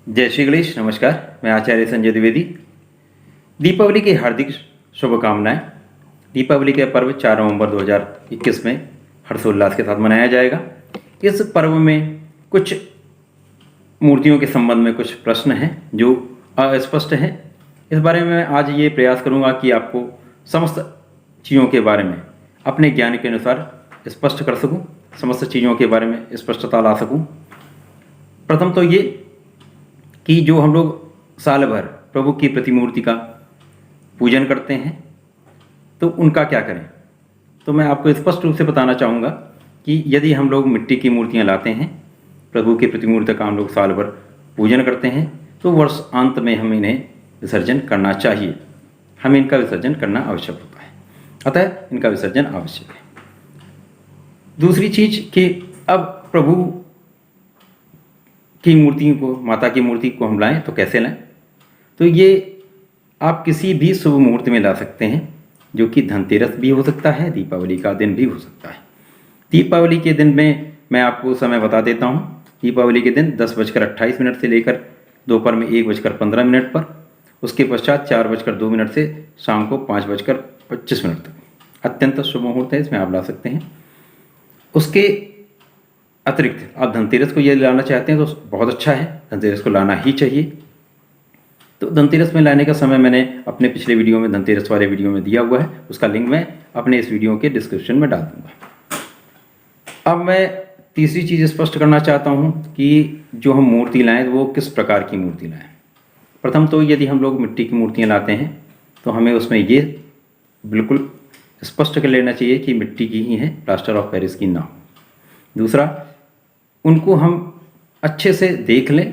जय श्री गणेश। नमस्कार, मैं आचार्य संजय द्विवेदी। दीपावली की हार्दिक शुभकामनाएं। दीपावली का पर्व 4 नवंबर 2021 में हर्षोल्लास के साथ मनाया जाएगा। इस पर्व में कुछ मूर्तियों के संबंध में कुछ प्रश्न हैं जो अस्पष्ट हैं। इस बारे में मैं आज ये प्रयास करूंगा कि आपको समस्त चीज़ों के बारे में अपने ज्ञान के अनुसार स्पष्ट कर सकूं, समस्त चीज़ों के बारे में स्पष्टता ला सकूं। प्रथम तो ये कि जो हम लोग साल भर प्रभु की प्रतिमूर्ति का पूजन करते हैं तो उनका क्या करें। तो मैं आपको स्पष्ट रूप से बताना चाहूँगा कि यदि हम लोग मिट्टी की मूर्तियाँ लाते हैं, प्रभु की प्रतिमूर्ति का हम लोग साल भर पूजन करते हैं, तो वर्ष अंत में हम इन्हें विसर्जन करना चाहिए। हमें इनका विसर्जन करना आवश्यक होता है, अतः इनका विसर्जन आवश्यक है। दूसरी चीज़ कि अब प्रभु की मूर्ति को, माता की मूर्ति को हम लाएं तो कैसे लाएं। तो ये आप किसी भी शुभ मुहूर्त में ला सकते हैं, जो कि धनतेरस भी हो सकता है, दीपावली का दिन भी हो सकता है। दीपावली के दिन में मैं आपको समय बता देता हूँ। दीपावली के दिन 10:28 से लेकर दोपहर में 1:15 पर, उसके पश्चात 4:02 से शाम को 5:25 तक अत्यंत शुभ मुहूर्त है, इसमें आप ला सकते हैं। उसके अतिरिक्त आप धनतेरस को ये लाना चाहते हैं तो बहुत अच्छा है, धनतेरस को लाना ही चाहिए। तो धनतेरस में लाने का समय मैंने अपने पिछले वीडियो में, धनतेरस वाले वीडियो में दिया हुआ है, उसका लिंक मैं अपने इस वीडियो के डिस्क्रिप्शन में डाल दूंगा। अब मैं तीसरी चीज़ स्पष्ट करना चाहता हूँ कि जो हम मूर्ति लाएँ वो किस प्रकार की मूर्ति लाएँ। प्रथम तो यदि हम लोग मिट्टी की मूर्तियाँ लाते हैं तो हमें उसमें ये बिल्कुल स्पष्ट कर लेना चाहिए कि मिट्टी की ही है, प्लास्टर ऑफ पेरिस की ना हो। दूसरा, उनको हम अच्छे से देख लें,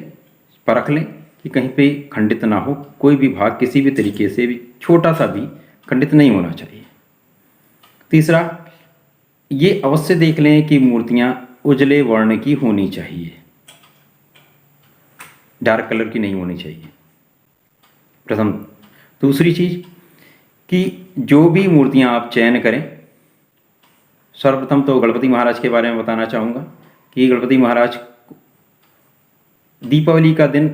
परख लें कि कहीं पे खंडित ना हो, कोई भी भाग किसी भी तरीके से भी छोटा सा भी खंडित नहीं होना चाहिए। तीसरा, ये अवश्य देख लें कि मूर्तियाँ उजले वर्ण की होनी चाहिए, डार्क कलर की नहीं होनी चाहिए, प्रथम। दूसरी चीज़ कि जो भी मूर्तियाँ आप चयन करें, सर्वप्रथम तो गणपति महाराज के बारे में बताना चाहूँगा कि गणपति महाराज दीपावली का दिन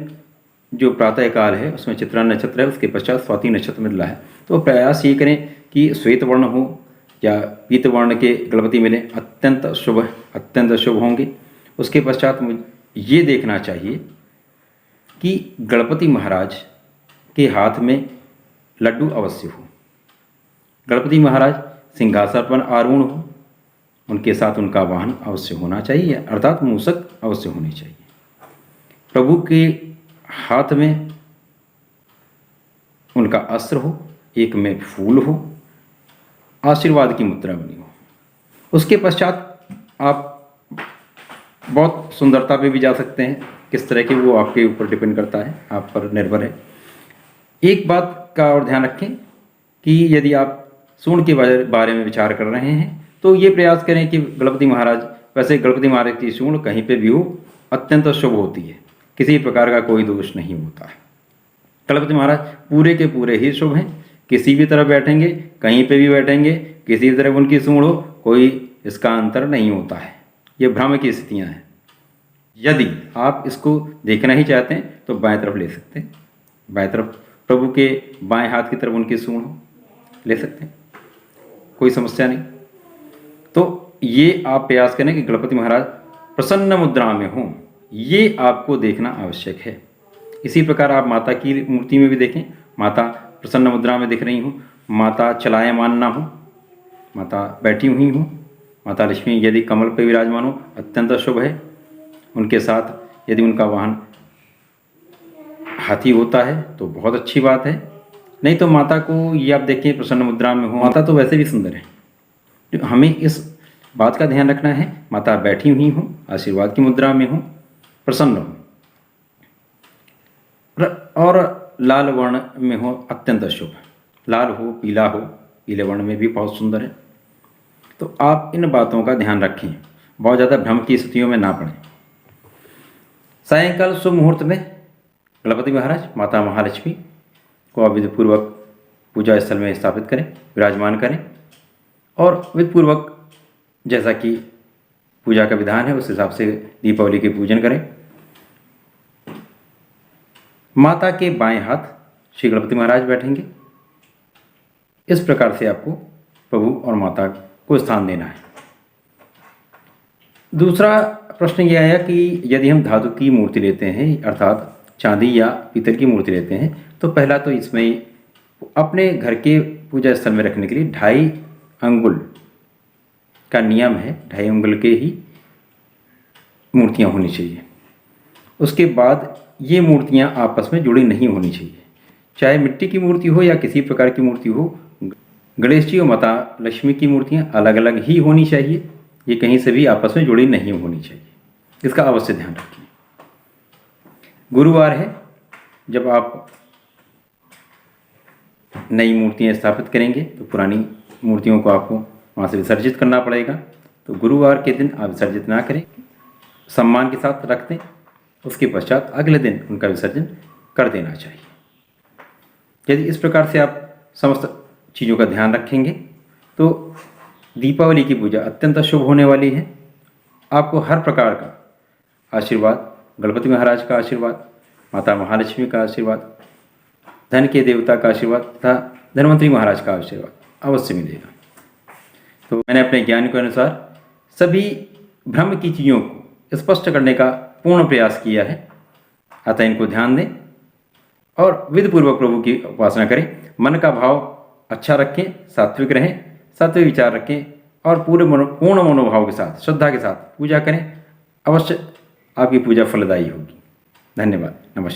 जो प्रातः काल है उसमें चित्रा नक्षत्र है, उसके पश्चात स्वाति नक्षत्र मिल रहा है। तो प्रयास ये करें कि श्वेत वर्ण हो या पीत वर्ण के गणपति मिले, अत्यंत शुभ होंगे। उसके पश्चात मुझे ये देखना चाहिए कि गणपति महाराज के हाथ में लड्डू अवश्य हो, गणपति महाराज सिंहासन पर आरूढ़ हो, उनके साथ उनका वाहन अवश्य होना चाहिए, अर्थात मूषक अवश्य होनी चाहिए। प्रभु के हाथ में उनका अस्त्र हो, एक में फूल हो, आशीर्वाद की मुद्रा बनी हो। उसके पश्चात आप बहुत सुंदरता पे भी जा सकते हैं, किस तरह की वो आपके ऊपर डिपेंड करता है, आप पर निर्भर है। एक बात का और ध्यान रखें कि यदि आप सूंड के बारे में विचार कर रहे हैं तो ये प्रयास करें कि गणपति महाराज, वैसे गणपति महाराज की सूंड कहीं पे भी हो अत्यंत शुभ होती है, किसी प्रकार का कोई दोष नहीं होता है। गणपति महाराज पूरे के पूरे ही शुभ हैं, किसी भी तरफ बैठेंगे, कहीं पे भी बैठेंगे, किसी भी तरफ उनकी सूंड हो, कोई इसका अंतर नहीं होता है। ये भ्रम की स्थितियाँ हैं। यदि आप इसको देखना ही चाहते हैं तो बाएं तरफ ले सकते हैं, बाएं तरफ प्रभु के बाएं हाथ की तरफ उनकी सूंड हो, ले सकते हैं, कोई समस्या नहीं। तो ये आप प्रयास करें कि गणपति महाराज प्रसन्न मुद्रा में हों, ये आपको देखना आवश्यक है। इसी प्रकार आप माता की मूर्ति में भी देखें, माता प्रसन्न मुद्रा में दिख रही हो, माता चलायमान ना हो, माता बैठी हुई हो, माता लक्ष्मी यदि कमल पर विराजमान हो, अत्यंत शुभ है। उनके साथ यदि उनका वाहन हाथी होता है तो बहुत अच्छी बात है। नहीं तो माता को ये आप देखें प्रसन्न मुद्रा में हो, माता तो वैसे भी सुंदर है। तो हमें इस बात का ध्यान रखना है, माता बैठी हुई हो, आशीर्वाद की मुद्रा में हो, प्रसन्न हो, और लाल वर्ण में हो, अत्यंत शुभ। लाल हो, पीला हो, पीले वर्ण में भी बहुत सुंदर है। तो आप इन बातों का ध्यान रखें, बहुत ज़्यादा भ्रम की स्थितियों में ना पड़ें। सायंकाल शुभ मुहूर्त में गणपति महाराज, माता महालक्ष्मी को आप विधिपूर्वक पूजा स्थल में स्थापित करें, विराजमान करें, और विधिपूर्वक जैसा कि पूजा का विधान है उस हिसाब से दीपावली के पूजन करें। माता के बाएं हाथ श्री गणपति महाराज बैठेंगे। इस प्रकार से आपको प्रभु और माता को स्थान देना है। दूसरा प्रश्न ये आया कि यदि हम धातु की मूर्ति लेते हैं अर्थात चांदी या पीतल की मूर्ति लेते हैं तो पहला तो इसमें अपने घर के पूजा स्थल में रखने के लिए 2.5 अंगुल का नियम है। 2.5 अंगुल के ही मूर्तियाँ होनी चाहिए। उसके बाद ये मूर्तियाँ आपस में जुड़ी नहीं होनी चाहिए, चाहे मिट्टी की मूर्ति हो या किसी प्रकार की मूर्ति हो। गणेश जी और माता लक्ष्मी की मूर्तियाँ अलग अलग ही होनी चाहिए, ये कहीं से भी आपस में जुड़ी नहीं होनी चाहिए, इसका अवश्य ध्यान रखिए। गुरुवार है, जब आप नई मूर्तियाँ स्थापित करेंगे तो पुरानी मूर्तियों को आपको वहाँ से विसर्जित करना पड़ेगा। तो गुरुवार के दिन आप विसर्जित ना करें, सम्मान के साथ रख दें, उसके पश्चात अगले दिन उनका विसर्जन कर देना चाहिए। यदि इस प्रकार से आप समस्त चीज़ों का ध्यान रखेंगे तो दीपावली की पूजा अत्यंत शुभ होने वाली है। आपको हर प्रकार का आशीर्वाद, गणपति महाराज का आशीर्वाद, माता महालक्ष्मी का आशीर्वाद, धन के देवता का आशीर्वाद तथा धन्वंतरी महाराज का आशीर्वाद अवश्य मिलेगा। तो मैंने अपने ज्ञान के अनुसार सभी भ्रम की चीज़ों को स्पष्ट करने का पूर्ण प्रयास किया है, अतः इनको ध्यान दें और विधिपूर्वक प्रभु की उपासना करें। मन का भाव अच्छा रखें, सात्विक रहें, सात्विक विचार रखें और पूर्ण मनोभाव के साथ, श्रद्धा के साथ पूजा करें। अवश्य आपकी पूजा फलदायी होगी। धन्यवाद। नमस्कार।